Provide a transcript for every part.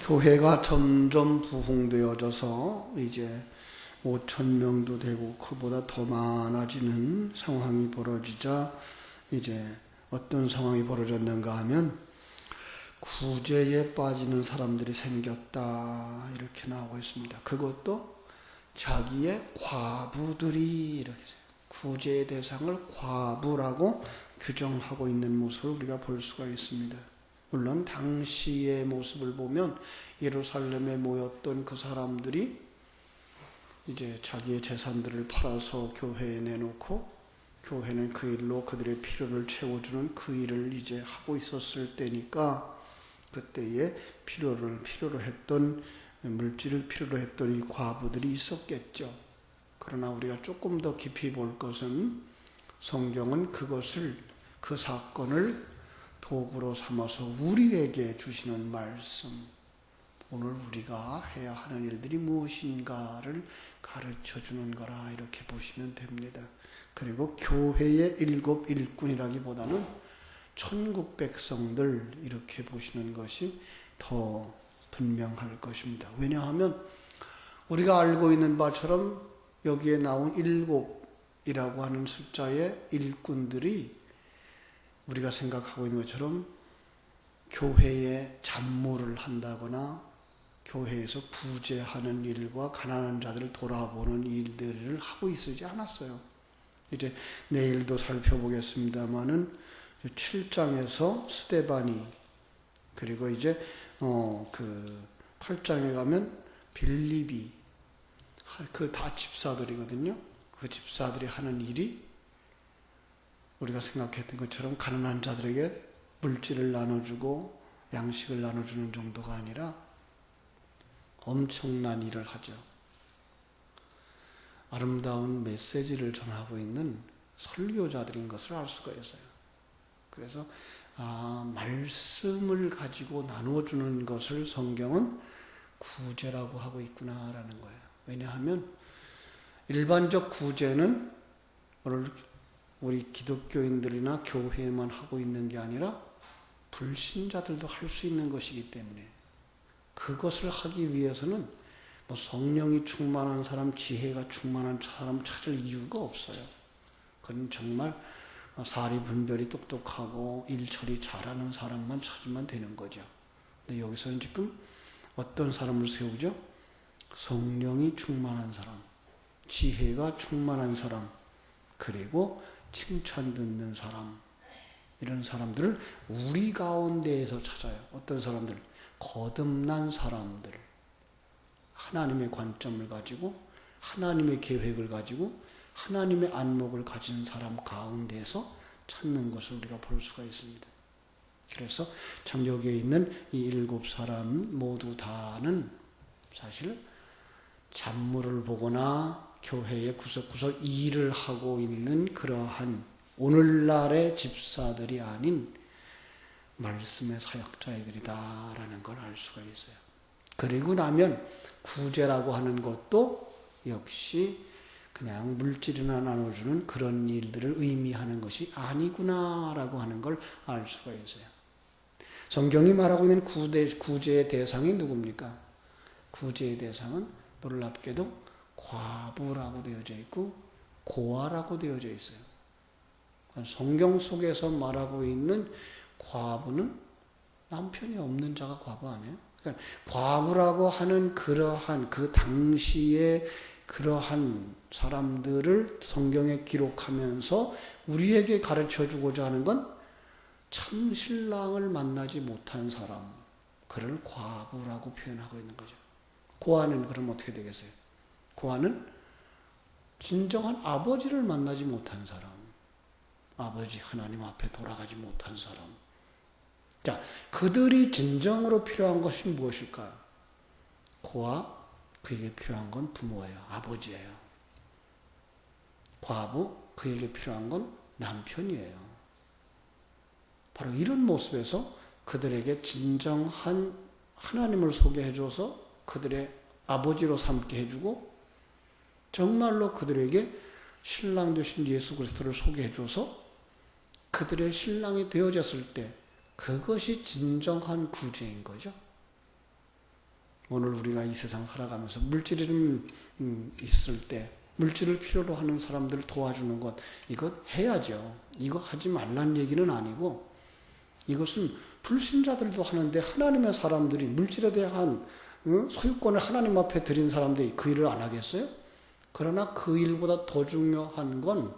교회가 점점 부흥되어져서 이제 5,000명도 되고 그보다 더 많아지는 상황이 벌어지자 이제 어떤 상황이 벌어졌는가 하면 구제에 빠지는 사람들이 생겼다 이렇게 나오고 있습니다. 그것도 자기의 과부들이 이렇게 구제의 대상을 과부라고 규정하고 있는 모습을 우리가 볼 수가 있습니다. 물론 당시의 모습을 보면 예루살렘에 모였던 그 사람들이 이제 자기의 재산들을 팔아서 교회에 내놓고 교회는 그 일로 그들의 필요를 채워주는 그 일을 이제 하고 있었을 때니까 그때에 필요로 했던 물질을 필요로 했던 이 과부들이 있었겠죠. 그러나 우리가 조금 더 깊이 볼 것은 성경은 그것을 그 사건을 도구로 삼아서 우리에게 주시는 말씀, 오늘 우리가 해야 하는 일들이 무엇인가를 가르쳐 주는 거라 이렇게 보시면 됩니다. 그리고 교회의 일곱 일꾼이라기보다는 천국 백성들 이렇게 보시는 것이 더 분명할 것입니다. 왜냐하면 우리가 알고 있는 바처럼 여기에 나온 일곱이라고 하는 숫자의 일꾼들이 우리가 생각하고 있는 것처럼 교회에 잡무를 한다거나 교회에서 부재하는 일과 가난한 자들을 돌아보는 일들을 하고 있지 않았어요. 이제 내일도 살펴보겠습니다마는 7장에서 스데반이 그리고 이제 그 8장에 가면 빌립이 그 다 집사들이거든요. 그 집사들이 하는 일이 우리가 생각했던 것처럼 가난한 자들에게 물질을 나눠주고 양식을 나눠주는 정도가 아니라 엄청난 일을 하죠. 아름다운 메시지를 전하고 있는 설교자들인 것을 알 수가 있어요. 그래서 말씀을 가지고 나누어주는 것을 성경은 구제라고 하고 있구나라는 거예요. 왜냐하면 일반적 구제는 우리 기독교인들이나 교회만 하고 있는 게 아니라 불신자들도 할 수 있는 것이기 때문에 그것을 하기 위해서는 성령이 충만한 사람, 지혜가 충만한 사람 찾을 이유가 없어요. 그건 정말 사리분별이 똑똑하고 일처리 잘하는 사람만 찾으면 되는 거죠. 근데 여기서는 지금 어떤 사람을 세우죠? 성령이 충만한 사람, 지혜가 충만한 사람, 그리고 칭찬 듣는 사람, 이런 사람들을 우리 가운데에서 찾아요. 어떤 사람들? 거듭난 사람들, 하나님의 관점을 가지고 하나님의 계획을 가지고 하나님의 안목을 가진 사람 가운데에서 찾는 것을 우리가 볼 수가 있습니다. 그래서 참 여기에 있는 이 7사람 모두 다는 사실 잡무를 보거나 교회의 구석구석 일을 하고 있는 그러한 오늘날의 집사들이 아닌 말씀의 사역자이들이다라는 걸 알 수가 있어요. 그리고 나면 구제라고 하는 것도 역시 그냥 물질이나 나눠주는 그런 일들을 의미하는 것이 아니구나라고 하는 걸 알 수가 있어요. 성경이 말하고 있는 구제의 대상이 누굽니까? 구제의 대상은 놀랍게도 과부라고 되어져 있고 고아라고 되어져 있어요. 성경 속에서 말하고 있는 과부는 남편이 없는 자가 과부 아니에요? 그러니까 과부라고 하는 그러한 그 당시에 그러한 사람들을 성경에 기록하면서 우리에게 가르쳐주고자 하는 건 참 신랑을 만나지 못한 사람, 그를 과부라고 표현하고 있는 거죠. 고아는 그럼 어떻게 되겠어요? 고아는 진정한 아버지를 만나지 못한 사람, 아버지 하나님 앞에 돌아가지 못한 사람. 자, 그들이 진정으로 필요한 것이 무엇일까요? 고아, 그에게 필요한 건 부모예요. 아버지예요. 과부, 그에게 필요한 건 남편이에요. 바로 이런 모습에서 그들에게 진정한 하나님을 소개해줘서 그들의 아버지로 삼게 해주고 정말로 그들에게 신랑 되신 예수 그리스도를 소개해줘서 그들의 신랑이 되어졌을 때 그것이 진정한 구제인 거죠. 오늘 우리가 이 세상 살아가면서 물질이 좀 있을 때 물질을 필요로 하는 사람들을 도와주는 것, 이것 해야죠. 이거 하지 말란 얘기는 아니고, 이것은 불신자들도 하는데 하나님의 사람들이 물질에 대한 소유권을 하나님 앞에 드린 사람들이 그 일을 안 하겠어요? 그러나 그 일보다 더 중요한 건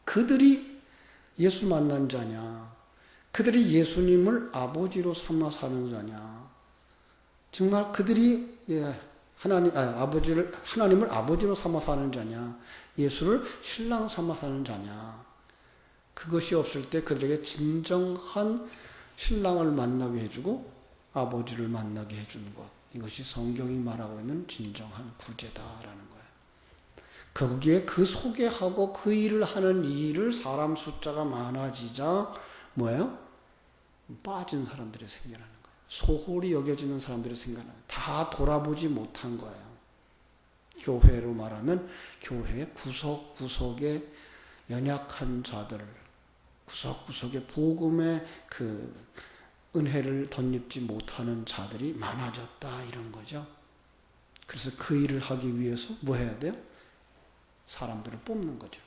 그들이 예수 만난 자냐, 그들이 예수님을 아버지로 삼아 사는 자냐, 정말 그들이 하나님을 아버지로 삼아 사는 자냐, 예수를 신랑 삼아 사는 자냐. 그것이 없을 때 그들에게 진정한 신랑을 만나게 해주고 아버지를 만나게 해주는 것, 이것이 성경이 말하고 있는 진정한 구제다라는 거예요. 거기에 그 소개하고 그 일을 하는 이 일을 사람 숫자가 많아지자 뭐예요? 빠진 사람들이 생겨나는 거예요. 소홀히 여겨지는 사람들이 생겨나는 거예요. 다 돌아보지 못한 거예요. 교회로 말하면 교회의 구석구석에 연약한 자들, 구석구석에 복음의 그 은혜를 덧입지 못하는 자들이 많아졌다, 이런 거죠. 그래서 그 일을 하기 위해서 뭐 해야 돼요? 사람들을 뽑는 거죠.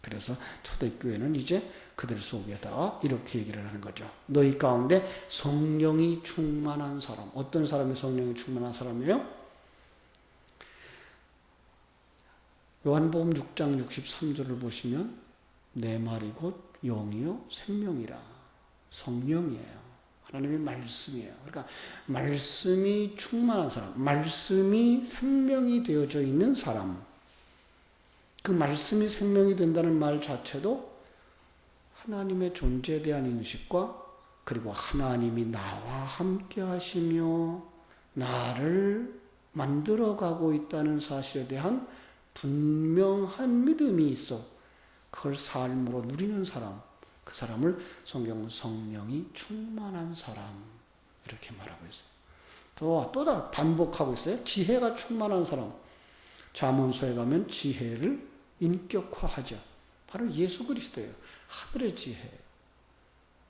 그래서 초대교회는 이제 그들 속에다가 이렇게 얘기를 하는 거죠. 너희 가운데 성령이 충만한 사람. 어떤 사람이 성령이 충만한 사람이에요? 요한복음 6장 63절을 보시면 내 말이 곧 영이요 생명이라. 성령이에요. 하나님의 말씀이에요. 그러니까 말씀이 충만한 사람, 말씀이 생명이 되어져 있는 사람, 그 말씀이 생명이 된다는 말 자체도 하나님의 존재에 대한 인식과 그리고 하나님이 나와 함께 하시며 나를 만들어가고 있다는 사실에 대한 분명한 믿음이 있어 그걸 삶으로 누리는 사람, 그 사람을 성경은 성령이 충만한 사람 이렇게 말하고 있어요. 또 반복하고 있어요. 지혜가 충만한 사람. 잠언서에 가면 지혜를 인격화하죠. 바로 예수 그리스도예요. 하늘의 지혜.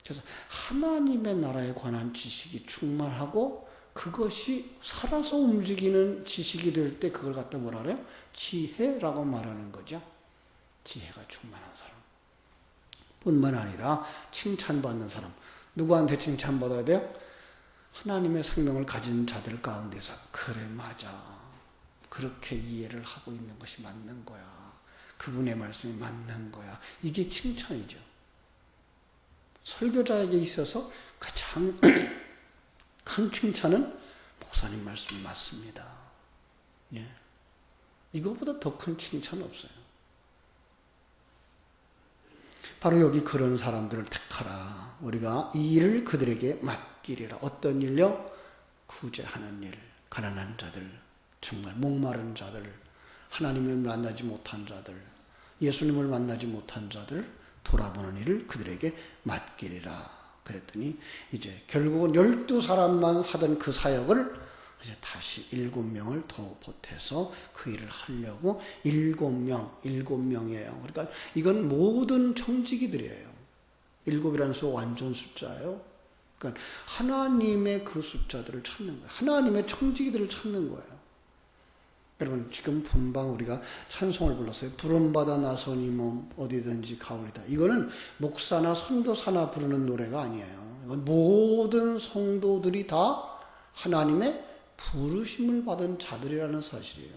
그래서 하나님의 나라에 관한 지식이 충만하고 그것이 살아서 움직이는 지식이 될 때 그걸 갖다 뭐라 그래요? 지혜라고 말하는 거죠. 지혜가 충만한 사람. 뿐만 아니라 칭찬받는 사람. 누구한테 칭찬받아야 돼요? 하나님의 생명을 가진 자들 가운데서 그래 맞아. 그렇게 이해를 하고 있는 것이 맞는 거야. 그분의 말씀이 맞는 거야. 이게 칭찬이죠. 설교자에게 있어서 가장 큰 칭찬은 목사님 말씀이 맞습니다. 예. 이거보다 더 큰 칭찬은 없어요. 바로 여기 그런 사람들을 택하라. 우리가 이 일을 그들에게 맡기리라. 어떤 일요? 구제하는 일. 가난한 자들, 정말 목마른 자들, 하나님을 만나지 못한 자들, 예수님을 만나지 못한 자들 돌아보는 일을 그들에게 맡기리라. 그랬더니 이제 결국은 12사람만 하던 그 사역을 이제 다시 7명을 더 보태서 그 일을 하려고 7명이에요. 그러니까 이건 모든 청지기들이에요. 7이라는 수 완전 숫자예요. 그러니까 하나님의 그 숫자들을 찾는 거예요. 하나님의 청지기들을 찾는 거예요. 여러분 지금 본방 우리가 찬송을 불렀어요. 부름받아 나서니 몸 어디든지 가오리다. 이거는 목사나 선교사나 부르는 노래가 아니에요. 이건 모든 성도들이 다 하나님의 부르심을 받은 자들이라는 사실이에요.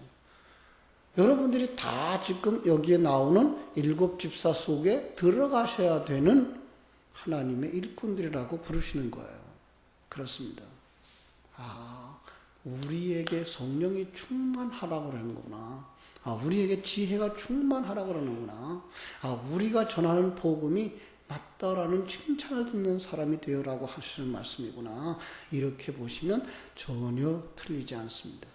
여러분들이 다 지금 여기에 나오는 7집사 속에 들어가셔야 되는 하나님의 일꾼들이라고 부르시는 거예요. 그렇습니다. 우리에게 성령이 충만하라고 그러는구나. 우리에게 지혜가 충만하라고 그러는구나. 우리가 전하는 복음이 맞다라는 칭찬을 듣는 사람이 되어라고 하시는 말씀이구나. 이렇게 보시면 전혀 틀리지 않습니다.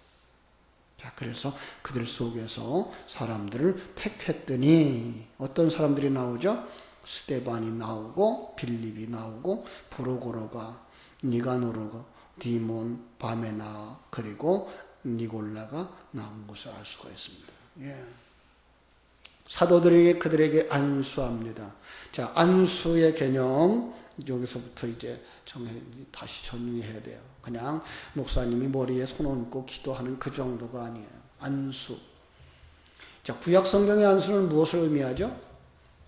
자, 그래서 그들 속에서 사람들을 택했더니 어떤 사람들이 나오죠? 스데반이 나오고 빌립이 나오고 브로고로가 니가노르가 디몬, 바메나 그리고 니골라가 나온 것을 알 수가 있습니다. 예. 사도들에게 그들에게 안수합니다. 자, 안수의 개념 여기서부터 이제 다시 정리해야 돼요. 그냥 목사님이 머리에 손 얹고 기도하는 그 정도가 아니에요. 안수. 자, 구약 성경의 안수는 무엇을 의미하죠?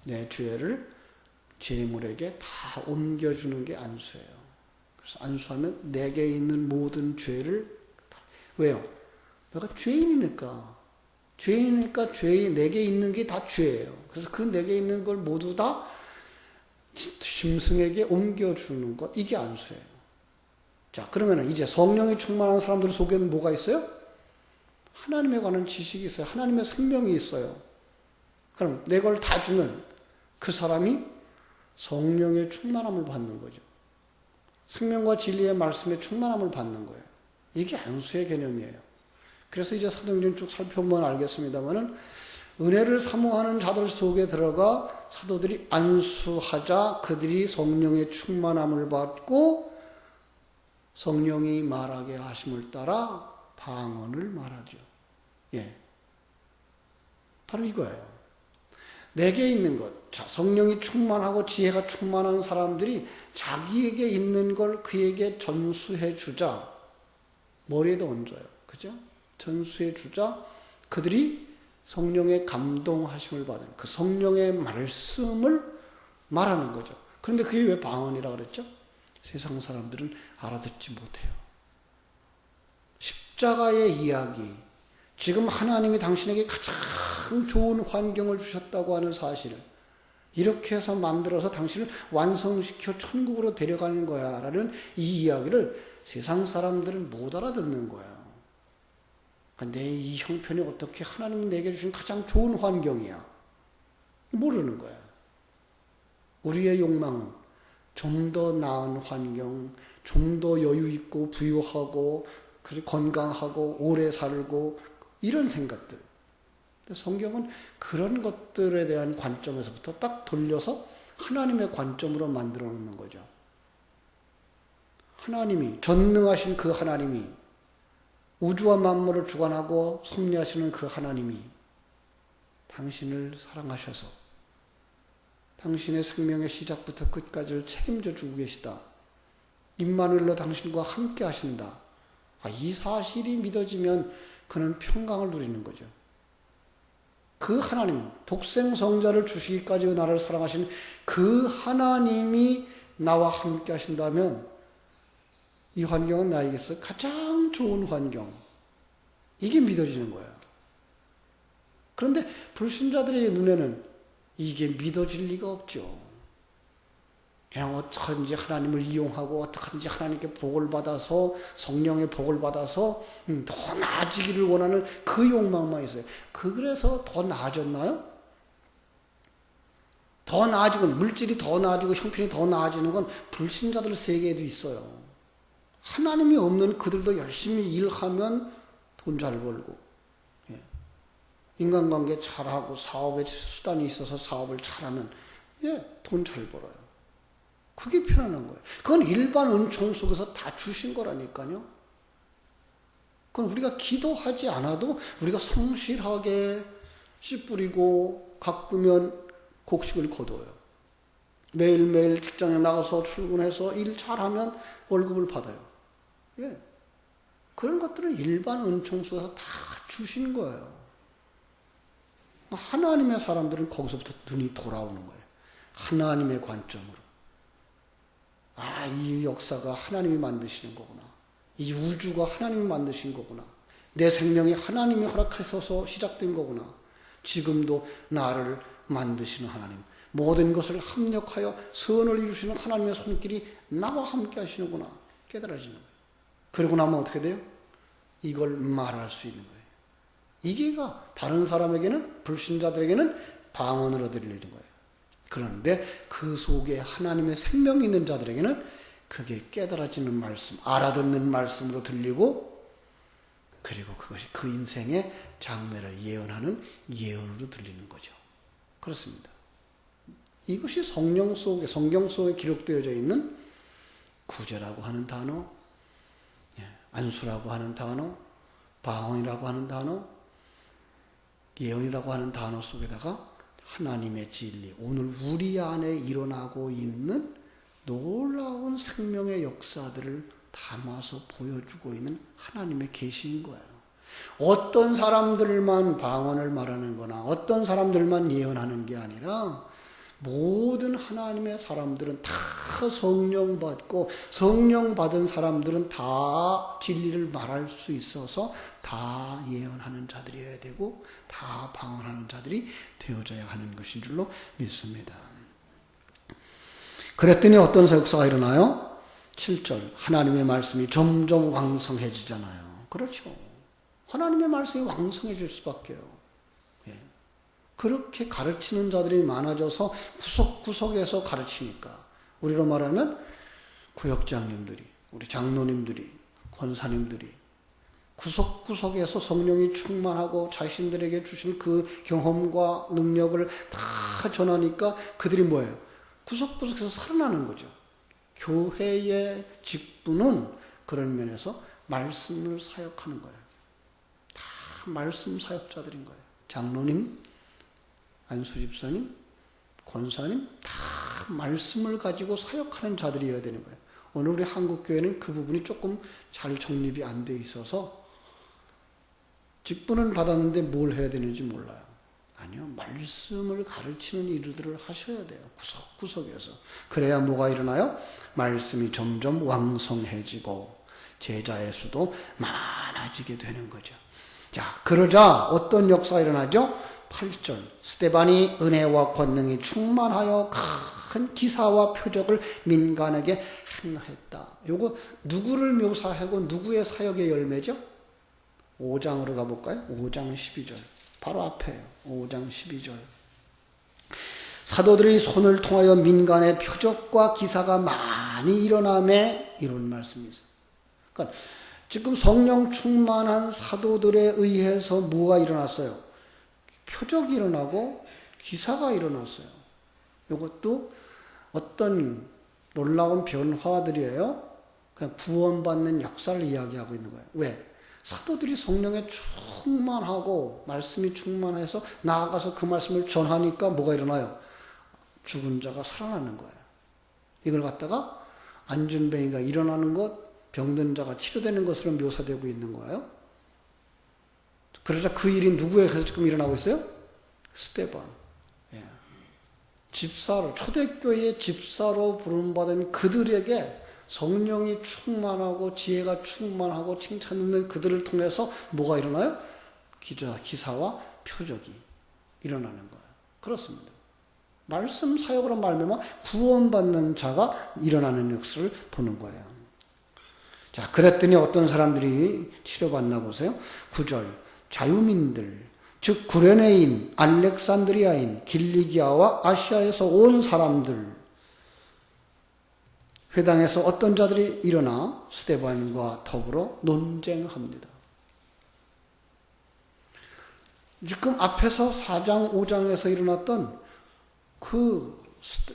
내 죄를 제물에게 다 옮겨주는 게 안수예요. 그래서 안수하면 내게 있는 모든 죄를 왜요? 내가 죄인이니까 내게 있는 게 다 죄예요. 그래서 그 내게 있는 걸 모두 다 짐승에게 옮겨주는 것, 이게 안수예요. 자, 그러면 이제 성령이 충만한 사람들 속에는 뭐가 있어요? 하나님에 관한 지식이 있어요. 하나님의 생명이 있어요. 그럼 내 걸 다 주는 그 사람이 성령의 충만함을 받는 거죠. 생명과 진리의 말씀의 충만함을 받는 거예요. 이게 안수의 개념이에요. 그래서 이제 사도행전 쭉 살펴보면 알겠습니다만은 은혜를 사모하는 자들 속에 들어가 사도들이 안수하자 그들이 성령의 충만함을 받고 성령이 말하게 하심을 따라 방언을 말하죠. 예. 바로 이거예요. 내게 있는 것. 자, 성령이 충만하고 지혜가 충만한 사람들이 자기에게 있는 걸 그에게 전수해 주자. 머리에도 얹어요. 그죠? 전수해 주자. 그들이 성령의 감동하심을 받은 그 성령의 말씀을 말하는 거죠. 그런데 그게 왜 방언이라고 그랬죠? 세상 사람들은 알아듣지 못해요. 십자가의 이야기, 지금 하나님이 당신에게 가장 좋은 환경을 주셨다고 하는 사실을 이렇게 해서 만들어서 당신을 완성시켜 천국으로 데려가는 거야 라는 이 이야기를 세상 사람들은 못 알아듣는 거예요. 내 이 형편이 어떻게 하나님이 내게 주신 가장 좋은 환경이야. 모르는 거야. 우리의 욕망은 좀 더 나은 환경, 좀 더 여유 있고 부유하고 건강하고 오래 살고 이런 생각들. 성경은 그런 것들에 대한 관점에서부터 딱 돌려서 하나님의 관점으로 만들어 놓는 거죠. 하나님이, 전능하신 그 하나님이, 우주와 만물을 주관하고 섭리하시는 그 하나님이 당신을 사랑하셔서 당신의 생명의 시작부터 끝까지를 책임져 주고 계시다. 임마누엘로 당신과 함께 하신다. 이 사실이 믿어지면 그는 평강을 누리는 거죠. 그 하나님, 독생성자를 주시기까지 나를 사랑하신 그 하나님이 나와 함께 하신다면 이 환경은 나에게서 가장 좋은 환경. 이게 믿어지는 거예요. 그런데 불신자들의 눈에는 이게 믿어질 리가 없죠. 그냥 어떻게든지 하나님을 이용하고 어떻게든지 하나님께 복을 받아서 성령의 복을 받아서 더 나아지기를 원하는 그 욕망만 있어요. 그래서 더 나아졌나요? 더 나아지고 물질이 더 나아지고 형편이 더 나아지는 건 불신자들 세계에도 있어요. 하나님이 없는 그들도 열심히 일하면 돈 잘 벌고 인간관계 잘하고 사업에 수단이 있어서 사업을 잘하면 돈 잘 벌어요. 그게 편안한 거예요. 그건 일반 은총 속에서 다 주신 거라니까요. 그건 우리가 기도하지 않아도 우리가 성실하게 씨 뿌리고 가꾸면 곡식을 거둬요. 매일매일 직장에 나가서 출근해서 일 잘하면 월급을 받아요. 그런 것들을 일반 은총 속에서 다 주신 거예요. 하나님의 사람들은 거기서부터 눈이 돌아오는 거예요. 하나님의 관점으로. 이 역사가 하나님이 만드시는 거구나. 이 우주가 하나님이 만드신 거구나. 내 생명이 하나님이 허락하셔서 시작된 거구나. 지금도 나를 만드시는 하나님. 모든 것을 합력하여 선을 이루시는 하나님의 손길이 나와 함께 하시는구나. 깨달아지는 거예요. 그러고 나면 어떻게 돼요? 이걸 말할 수 있는 거예요. 이게가 다른 사람에게는, 불신자들에게는 방언으로 들리는 거예요. 그런데 그 속에 하나님의 생명이 있는 자들에게는 그게 깨달아지는 말씀, 알아듣는 말씀으로 들리고, 그리고 그것이 그 인생의 장래를 예언하는 예언으로 들리는 거죠. 그렇습니다. 이것이 성경 속에 기록되어져 있는 구제라고 하는 단어, 안수라고 하는 단어, 방언이라고 하는 단어, 예언이라고 하는 단어 속에다가 하나님의 진리, 오늘 우리 안에 일어나고 있는 놀라운 생명의 역사들을 담아서 보여주고 있는 하나님의 계시인 거예요. 어떤 사람들만 방언을 말하는 거나 어떤 사람들만 예언하는 게 아니라 모든 하나님의 사람들은 다 성령 받고 성령 받은 사람들은 다 진리를 말할 수 있어서 다 예언하는 자들이어야 되고 다 방언하는 자들이 되어져야 하는 것인 줄로 믿습니다. 그랬더니 어떤 역사가 일어나요? 7절 하나님의 말씀이 점점 왕성해지잖아요. 그렇죠. 하나님의 말씀이 왕성해질 수밖에요. 그렇게 가르치는 자들이 많아져서 구석구석에서 가르치니까 우리로 말하면 구역장님들이 우리 장로님들이 권사님들이 구석구석에서 성령이 충만하고 자신들에게 주신 그 경험과 능력을 다 전하니까 그들이 뭐예요? 구석구석에서 살아나는 거죠. 교회의 직분은 그런 면에서 말씀을 사역하는 거예요. 다 말씀 사역자들인 거예요. 장로님, 안수집사님, 권사님 다 말씀을 가지고 사역하는 자들이어야 되는 거예요. 오늘 우리 한국교회는 그 부분이 조금 잘 정립이 안 돼 있어서 직분은 받았는데 뭘 해야 되는지 몰라요. 아니요. 말씀을 가르치는 일들을 하셔야 돼요. 구석구석에서. 그래야 뭐가 일어나요? 말씀이 점점 왕성해지고 제자의 수도 많아지게 되는 거죠. 자, 그러자 어떤 역사가 일어나죠? 8절 스데반이 은혜와 권능이 충만하여 큰 기사와 표적을 민간에게 행했다. 요거 누구를 묘사하고 누구의 사역의 열매죠? 5장으로 가볼까요? 5장 12절 바로 앞에요. 5장 12절 사도들이 손을 통하여 민간의 표적과 기사가 많이 일어나매 이런 말씀이 있어요. 그러니까 지금 성령 충만한 사도들에 의해서 뭐가 일어났어요? 표적이 일어나고 기사가 일어났어요. 이것도 어떤 놀라운 변화들이에요. 그냥 구원받는 역사를 이야기하고 있는 거예요. 왜? 사도들이 성령에 충만하고 말씀이 충만해서 나아가서 그 말씀을 전하니까 뭐가 일어나요? 죽은 자가 살아나는 거예요. 이걸 갖다가 안전뱅이가 일어나는 것, 병든 자가 치료되는 것으로 묘사되고 있는 거예요. 그러자 그 일이 누구에게서 지금 일어나고 있어요? 스데반. 예. 집사로, 초대교회의 집사로 부름받은 그들에게 성령이 충만하고 지혜가 충만하고 칭찬 있는 그들을 통해서 뭐가 일어나요? 기사와 표적이 일어나는 거예요. 그렇습니다. 말씀 사역으로 말미암아 구원받는 자가 일어나는 역사를 보는 거예요. 자, 그랬더니 어떤 사람들이 치료받나 보세요. 9절 자유민들, 즉 구레네인, 알렉산드리아인, 길리기아와 아시아에서 온 사람들 회당에서 어떤 자들이 일어나 스데반과 더불어 논쟁합니다. 지금 앞에서 4장, 5장에서 일어났던 그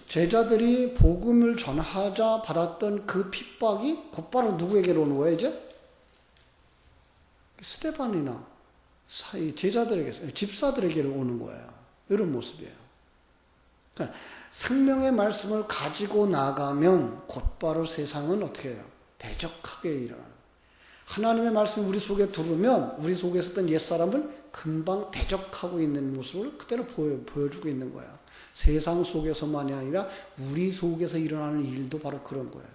제자들이 복음을 전하자 받았던 그 핍박이 곧바로 누구에게로 오는 거예요, 이제? 스데반이나 제자들에게, 집사들에게로 오는 거예요. 이런 모습이에요. 그러니까 생명의 말씀을 가지고 나가면 곧바로 세상은 어떻게 해요? 대적하게 일어나는 거예요. 하나님의 말씀이 우리 속에 들으면 우리 속에 있었던 옛사람은 금방 대적하고 있는 모습을 그대로 보여주고 있는 거예요. 세상 속에서만이 아니라 우리 속에서 일어나는 일도 바로 그런 거예요.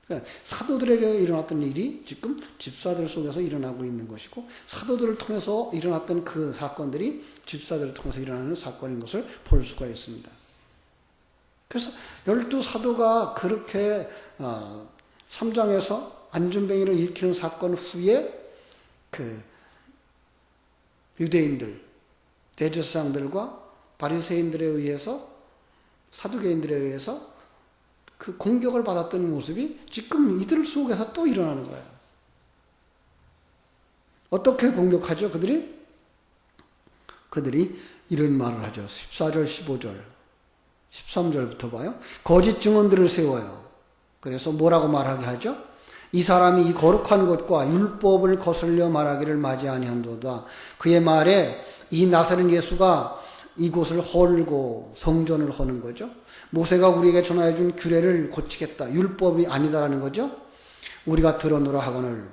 그러니까 사도들에게 일어났던 일이 지금 집사들 속에서 일어나고 있는 것이고 사도들을 통해서 일어났던 그 사건들이 집사들을 통해서 일어나는 사건인 것을 볼 수가 있습니다. 그래서 12사도가 그렇게 3장에서 안전뱅이를 일으키는 사건 후에 그 유대인들, 대제사장들과 바리새인들에 의해서 사두개인들에 의해서 그 공격을 받았던 모습이 지금 이들 속에서 또 일어나는 거예요. 어떻게 공격하죠? 그들이 이런 말을 하죠. 14절, 15절, 13절부터 봐요. 거짓 증언들을 세워요. 그래서 뭐라고 말하게 하죠? 이 사람이 이 거룩한 것과 율법을 거슬려 말하기를 마지 아니한도다. 그의 말에 이 나사렛 예수가 이곳을 헐고 성전을 허는 거죠. 모세가 우리에게 전하여 준 규례를 고치겠다. 율법이 아니다라는 거죠. 우리가 들어노라 하거늘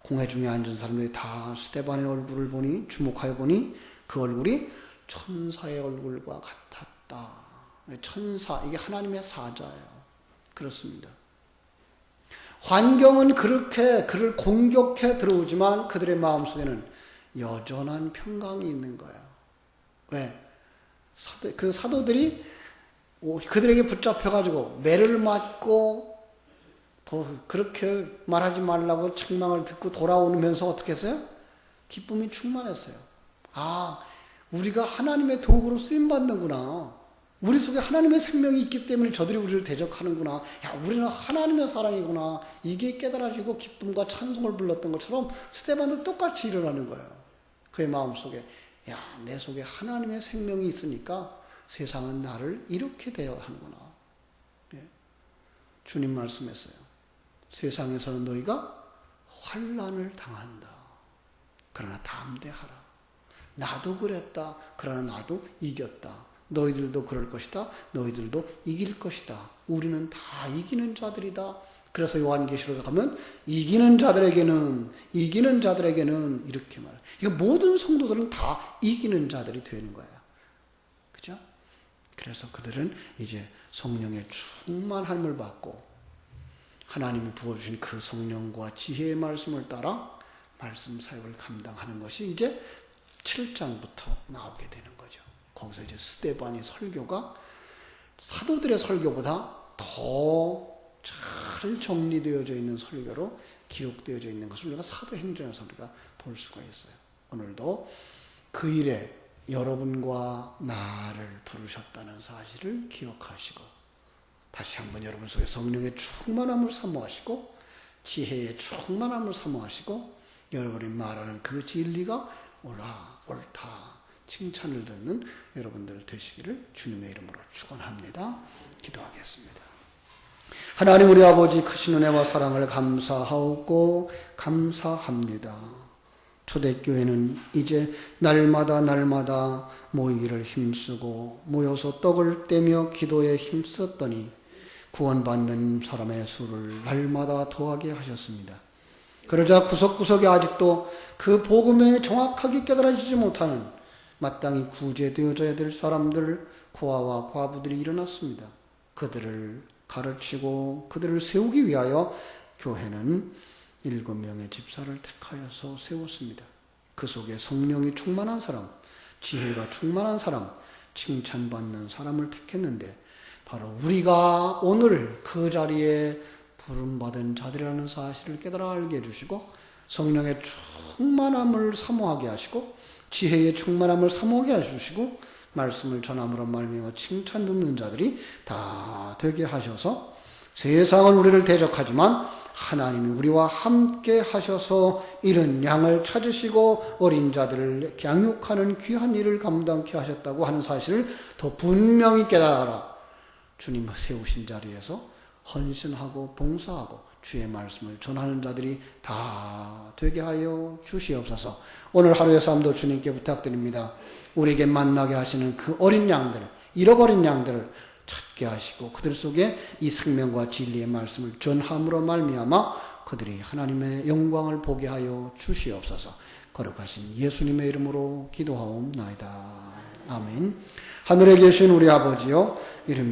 공회 중에 앉은 사람들이 다 스데반의 얼굴을 보니 주목하여 보니 그 얼굴이 천사의 얼굴과 같았다. 천사, 이게 하나님의 사자예요. 그렇습니다. 환경은 그렇게 그를 공격해 들어오지만 그들의 마음속에는 여전한 평강이 있는 거예요. 왜? 그 사도들이 그들에게 붙잡혀가지고 매를 맞고 그렇게 말하지 말라고 책망을 듣고 돌아오면서 어떻게 했어요? 기쁨이 충만했어요. 아, 우리가 하나님의 도구로 쓰임받는구나. 우리 속에 하나님의 생명이 있기 때문에 저들이 우리를 대적하는구나. 야, 우리는 하나님의 사랑이구나. 이게 깨달아지고 기쁨과 찬송을 불렀던 것처럼 스데반도 똑같이 일어나는 거예요. 그의 마음속에 야, 내 속에 하나님의 생명이 있으니까 세상은 나를 이렇게 대하는구나. 예. 주님 말씀했어요. 세상에서는 너희가 환난을 당한다. 그러나 담대하라. 나도 그랬다. 그러나 나도 이겼다. 너희들도 그럴 것이다. 너희들도 이길 것이다. 우리는 다 이기는 자들이다. 그래서 요한계시록에 가면 이기는 자들에게는 이렇게 말해요. 이거 모든 성도들은 다 이기는 자들이 되는 거예요. 그죠? 그래서 그들은 이제 성령의 충만함을 받고 하나님이 부어주신 그 성령과 지혜의 말씀을 따라 말씀 사역을 감당하는 것이 이제 7장부터 나오게 되는 거죠. 거기서 이제 스데반의 설교가 사도들의 설교보다 더 잘 정리되어져 있는 설교로 기록되어져 있는 것을 우리가 사도행전에서 우리가 볼 수가 있어요. 오늘도 그 일에 여러분과 나를 부르셨다는 사실을 기억하시고 다시 한번 여러분 속에 성령의 충만함을 사모하시고 지혜의 충만함을 사모하시고 여러분이 말하는 그 진리가 옳다 칭찬을 듣는 여러분들 되시기를 주님의 이름으로 축원합니다. 기도하겠습니다. 하나님 우리 아버지 크신 은혜와 사랑을 감사하고 감사합니다. 초대교회는 이제 날마다 모이기를 힘쓰고 모여서 떡을 떼며 기도에 힘썼더니 구원받는 사람의 수를 날마다 더하게 하셨습니다. 그러자 구석구석에 아직도 그 복음에 정확하게 깨달아지지 못하는 마땅히 구제되어져야 될 사람들, 고아와 과부들이 일어났습니다. 그들을 가르치고 그들을 세우기 위하여 교회는 7명의 집사를 택하여서 세웠습니다. 그 속에 성령이 충만한 사람, 지혜가 충만한 사람, 칭찬받는 사람을 택했는데 바로 우리가 오늘 그 자리에 부름받은 자들이라는 사실을 깨달아 알게 해주시고 성령의 충만함을 사모하게 하시고 지혜의 충만함을 사모하게 해주시고 말씀을 전함으로 말미암아 칭찬 듣는 자들이 다 되게 하셔서 세상은 우리를 대적하지만 하나님이 우리와 함께 하셔서 이른 양을 찾으시고 어린 자들을 양육하는 귀한 일을 감당케 하셨다고 하는 사실을 더 분명히 깨달아라. 주님 세우신 자리에서 헌신하고 봉사하고 주의 말씀을 전하는 자들이 다 되게 하여 주시옵소서. 오늘 하루의 삶도 주님께 부탁드립니다. 우리에게 만나게 하시는 그 어린 양들, 잃어버린 양들을 찾게 하시고 그들 속에 이 생명과 진리의 말씀을 전함으로 말미암아 그들이 하나님의 영광을 보게 하여 주시옵소서. 거룩하신 예수님의 이름으로 기도하옵나이다. 아멘. 하늘에 계신 우리 아버지요, 이름이